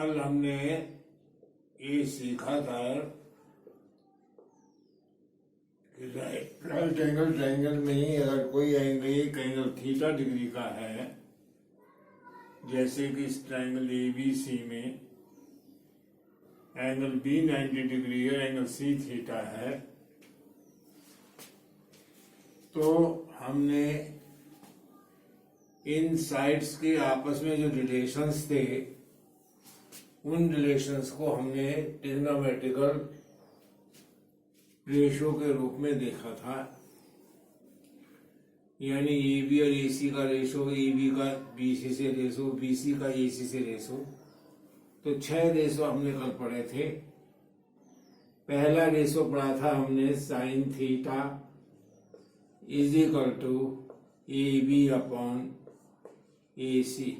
कल हमने ये सीखा था कि राइट एंगल ट्रायंगल में ही अगर कोई एंगल एक एंगल थीटा डिग्री का है, जैसे कि इस ट्रायंगल ABC में एंगल B 90 डिग्री है, एंगल C थीटा है, तो हमने इन साइड्स के आपस में जो रिलेशंस थे उन रिलेशंस को हमने ट्रिग्नोमेट्रिकल रेशो के रूप में देखा था। यानी AB और AC का रेशो, AB का BC से रेशो, BC का AC से रेशो, तो 6 रेशो हमने कल पढ़े थे। पहला रेशो पढ़ा था हमने sine theta is equal to AB upon AC।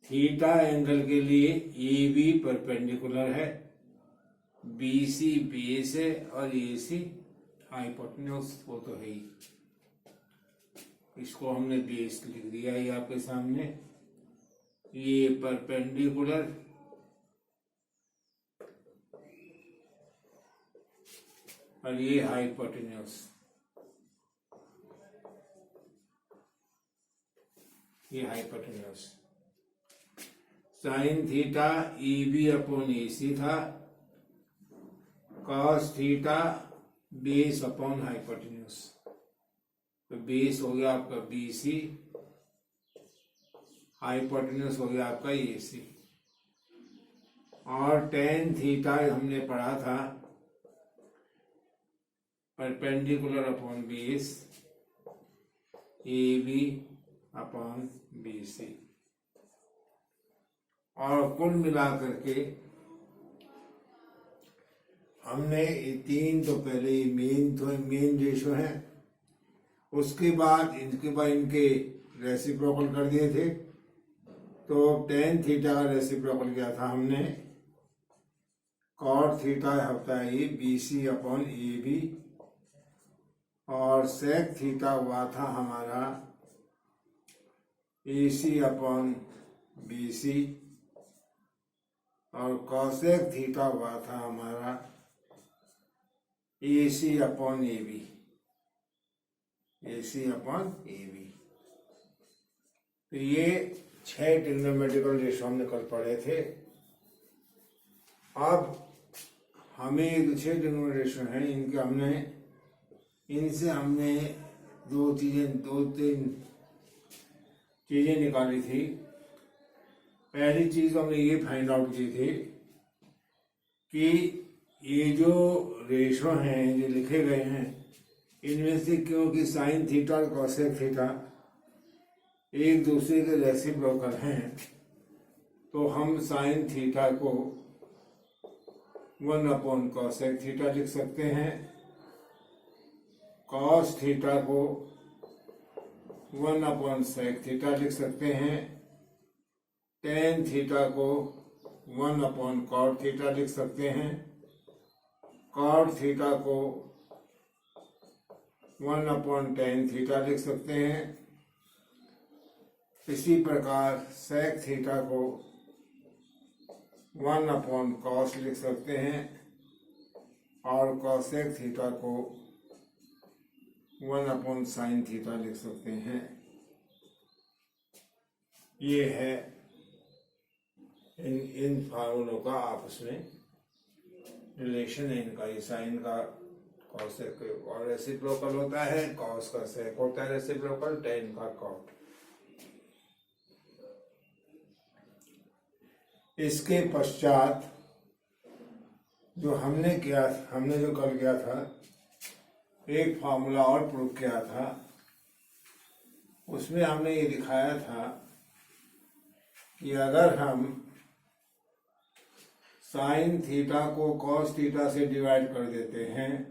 Theta angle के लिए AB परपेंडिकुलर है, BC बेस है और AC हाइपोटेन्यूज, वो तो है ही। इसको हमने बेस लिख दिया है आपके सामने। ये परपेंडिकुलर और ये हाइपोटेन्यूज, ये hypotenuse. Sine theta AB upon AC था, cos theta base upon hypotenuse, तो बेस हो गया आपका BC, हाइपोटेन्यूज हो गया आपका AC। और टेन थीटा हमने पढ़ा था perpendicular upon base AB upon BC। और कुल मिलाकर के हमने ये तीन, तो पहले मेन रेशो है, उसके बाद इनके रेसिप्रोकल कर दिए थे। तो टेन थीटा का रेसिप्रोकल क्या था हमने, कॉट थीटा होता है ये BC अपॉन AB, और सेक थीटा हुआ था हमारा AC अपॉन BC, और कॉसेक थीटा हुआ था हमारा AC upon AB, AC upon AB। तो ये 6 ट्रिग्नोमेट्रिकल रेशो हमने कल पढ़े थे। अब हमें 6 ट्रिग्नोमेट्रिकल रेशो हैं, इनसे हमने दो तीन चीजें निकाली थी। पहली चीज हमने ये फाइंड आउट की थी कि ये जो रेशो हैं जो लिखे गए हैं, इनमें से क्योंकि साइन थीटा और कॉसेक थीटा एक दूसरे के रेसिप्रोकल हैं, तो हम साइन थीटा को 1 अपॉन कॉसेक थीटा लिख सकते हैं, कॉस थीटा को 1 अपॉन सेक थीटा लिख सकते हैं, टेन थीटा को 1 अपॉन कॉट थीटा लिख सकते हैं, कॉट थीटा को 1 अपॉन टेन थीटा लिख सकते हैं। इसी प्रकार सेक थीटा को 1 अपॉन कॉस लिख सकते हैं, और कॉसेक थीटा को 1 अपॉन साइन थीटा लिख सकते हैं। ये है इन फार्मूलों का आपस में रिलेशन है इनका। ये साइन का कॉसेक और रेसिप्रोकल होता है, कॉस का सेक होता है रेसिप्रोकल, टेन का कॉट। इसके पश्चात जो हमने जो कल किया था, एक फार्मूला और प्रूव किया था। उसमें हमने ये दिखाया था कि अगर हम साइन थीटा को कॉस थीटा से डिवाइड कर देते हैं,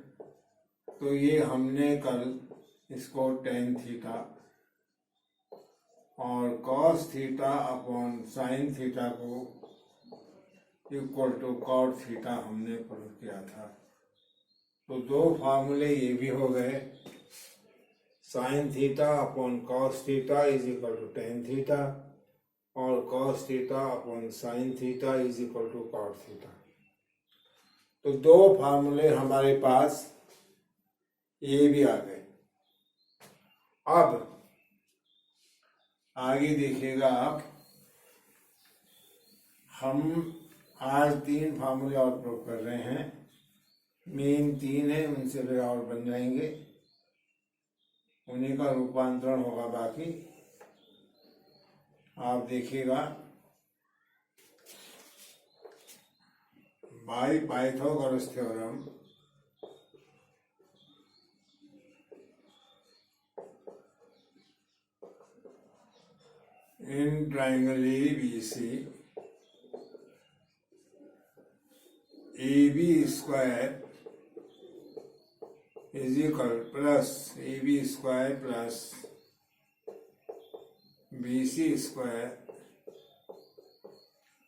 तो ये हमने कल इसको टेन थीटा और cos theta upon sine theta को इक्वल टू कॉट थीटा हमने प्रूव किया था। तो दो फार्मूले ये भी हो गए, sine theta upon cos theta is equal to tan theta, और cos theta upon sine theta is equal to cot theta. तो दो फार्मूले हमारे पास ये भी आ गए। अब आगे देखिएगा आप, हम आज 3 फार्मूले और प्रूव कर रहे हैं। मेन 3 है, उनसे फिर और बन जाएंगे, उन्हीं का रूपांतरण होगा। बाकी आप देखिएगा, by Pythagoras theorem in triangle ABC, AB square is equal plus AB square plus BC square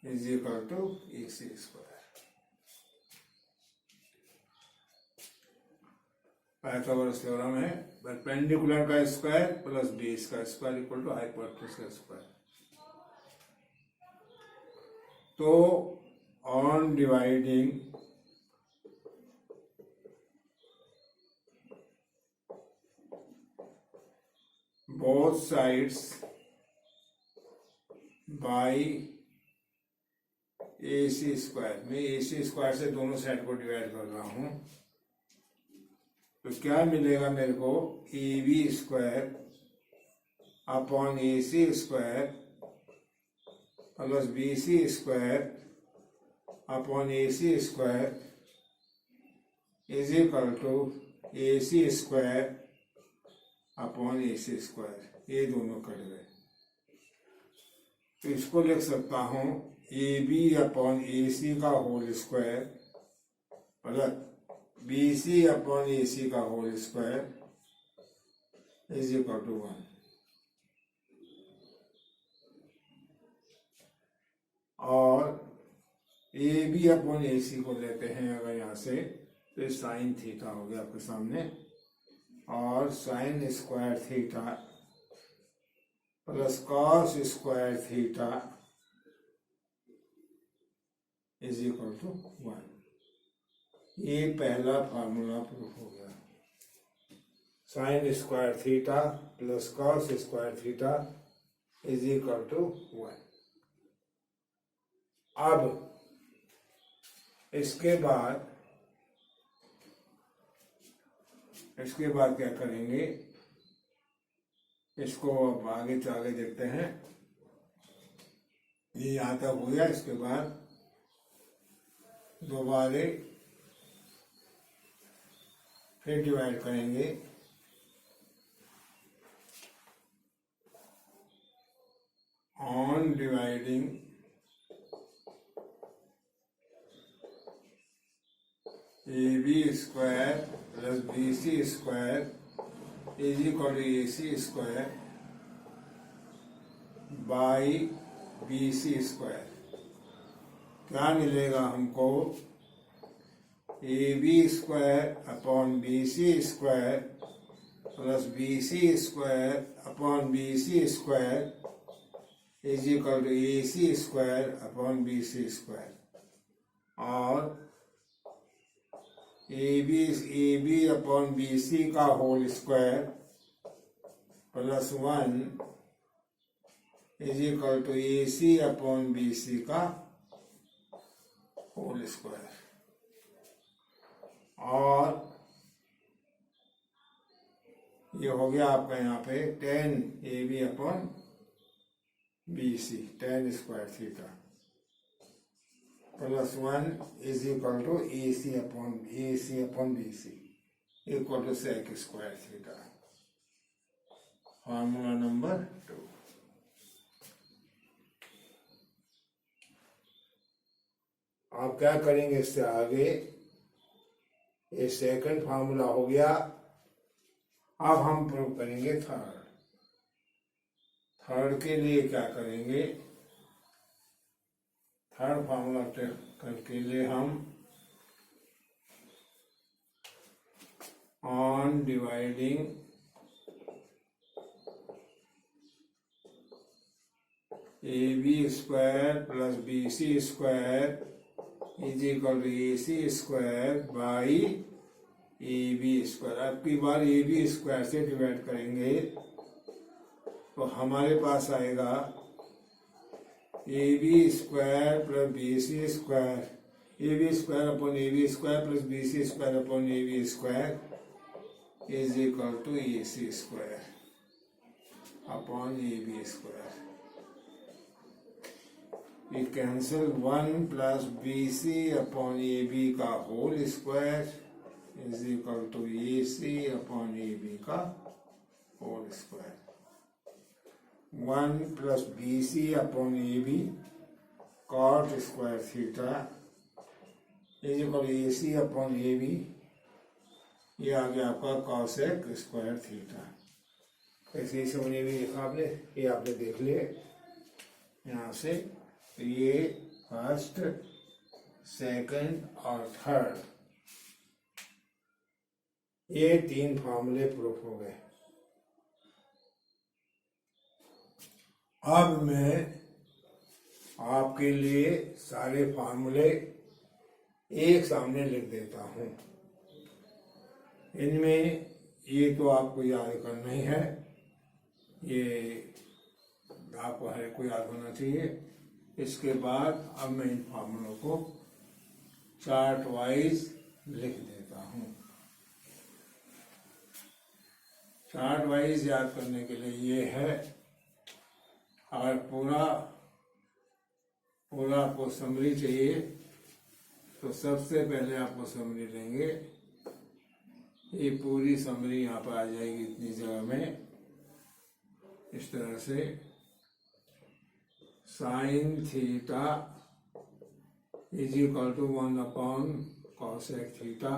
is equal to AC square. Pythagoras theorem है, परपेंडिकुलर का स्क्वायर प्लस बेस का स्क्वायर इक्वल टू हाइपोटेनस का square. तो on dividing both sides by AC square, मैं AC square से दोनों side को divide कर रहा हूं, तो क्या मिलेगा मेरे को, AB square upon AC square plus BC square upon AC square is equal to AC square upon AC square. ये दोनों कट गए, तो इसको लिख सकता हूं AB अपॉन AC का whole square plus BC upon AC का whole square is equal to 1। और AB अपॉन AC को लेते हैं अगर यहाँ से, तो साइन थीटा हो गया आपके सामने, और sine square theta plus cos square theta is equal to 1। ये पहला फार्मूला प्रूफ हो गया। Sine square theta plus cos square theta is equal to 1। अब इसके बाद क्या करेंगे, इसको अब आगे से आगे देखते हैं। ये यहाँ तक हो गया, इसके बाद दोबारे फिर डिवाइड करेंगे on dividing AB square plus BC square is equal to AC square by BC square. क्या मिलेगा हमको, AB square upon BC square plus BC square upon BC square is equal to AC square upon BC square. और AB upon BC का whole square plus 1 is equal to AC upon BC का whole square. और ये हो गया आपका यहाँ पे 10 AB upon BC, 10 square theta plus 1 is equal to AC upon BC equal to sec square theta. Formula number 2। आप क्या करेंगे इससे आगे, ये सेकंड फार्मूला हो गया। अब हम प्रूव करेंगे थर्ड के लिए क्या करेंगे, थर्ड फार्मूला के लिए हम on dividing A B square plus B C square is equal to A C square by A B square. अब की बार ए बी स्क्वायर से डिवाइड करेंगे तो हमारे पास आएगा A B square plus B C square, A B square upon A B square plus B C square upon A B square is equal to A C square upon A B square. ये cancel 1 plus B C upon A B का whole square is equal to A C upon A B का whole square. 1 plus B C upon A B cot square theta is equal A C upon A B, ये आ गया आपका cosec square theta. ऐसे ही समझे भी देखा आपने, ये आपने देख लिए यहाँ से। तो ये फर्स्ट, सेकंड और थर्ड ये 3 फॉर्मूले प्रूफ हो गए। अब मैं आपके लिए सारे फॉर्मूले एक सामने लिख देता हूं। इनमें ये तो आपको याद करना ही है, ये आपको हर को याद होना चाहिए। इसके बाद अब मैं इन फॉर्मूलों को चार्ट वाइज लिख देता हूं। चार्ट वाइज याद करने के लिए ये है, अगर पूरा आपको समरी चाहिए तो सबसे पहले आपको समरी लेंगे। ये पूरी समरी यहाँ पर आ जाएगी इतनी जगह में, इस तरह से। Sine theta is equal to 1 upon cosec theta,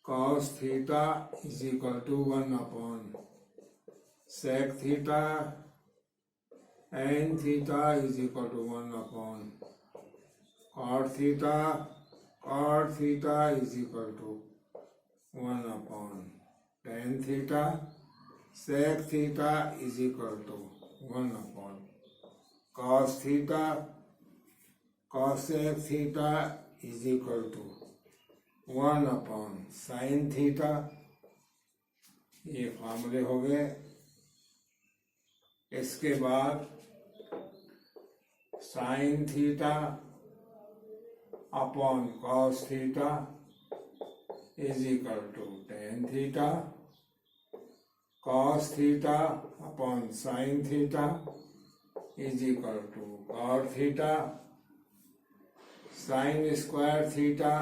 cos theta is equal to 1 upon sec theta, tan theta is equal to 1 upon cot theta, cot theta is equal to 1 upon tan theta, sec theta is equal to 1 upon cos theta, cosec theta is equal to 1 upon sine theta. ये फॉर्मूले हो गए। इसके बाद sine theta upon cos theta is equal to tan theta, cos theta upon sine theta is equal to cot theta, sine square theta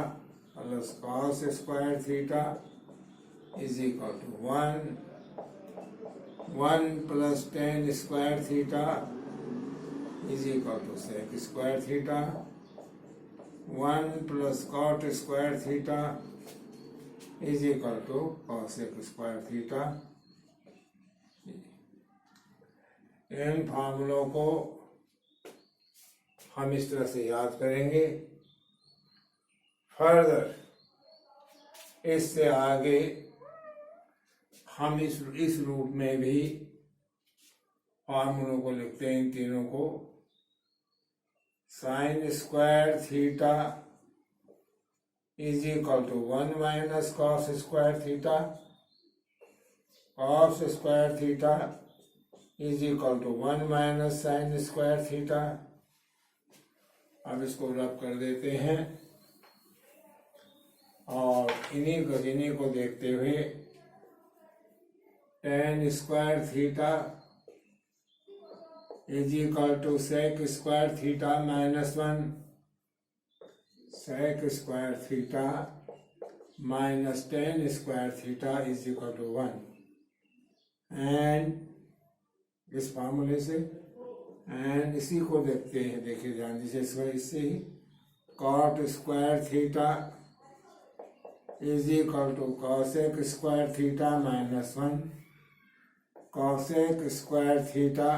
plus cos square theta is equal to 1 plus tan square theta is equal to sec square theta, 1 plus cot square theta is equal to cosec square theta. इन फार्मूलों को हम इस तरह से याद करेंगे। Further इससे आगे हम इस रूप में भी फार्मूलों को लिखते हैं, इन तीनों को। Sine square theta is equal to 1 minus cos square theta, cos square theta is equal to 1 minus sine square theta. अब इसको रब कर देते हैं और इन्हीं को देखते हुए tan square theta is equal to sec square theta minus 1, sec square theta minus tan square theta is equal to 1। And इस फार्मूले से एंड इसी को देखते हैं, देखिए ध्यान से, इससे ही cot square theta is equal to cosec square theta minus 1, cosec square theta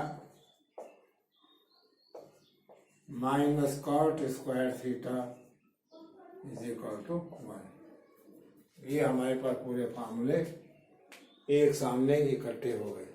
minus cot square theta is equal to 1। ये हमारे पास पूरे फार्मूले एक सामने इकट्ठे हो गए।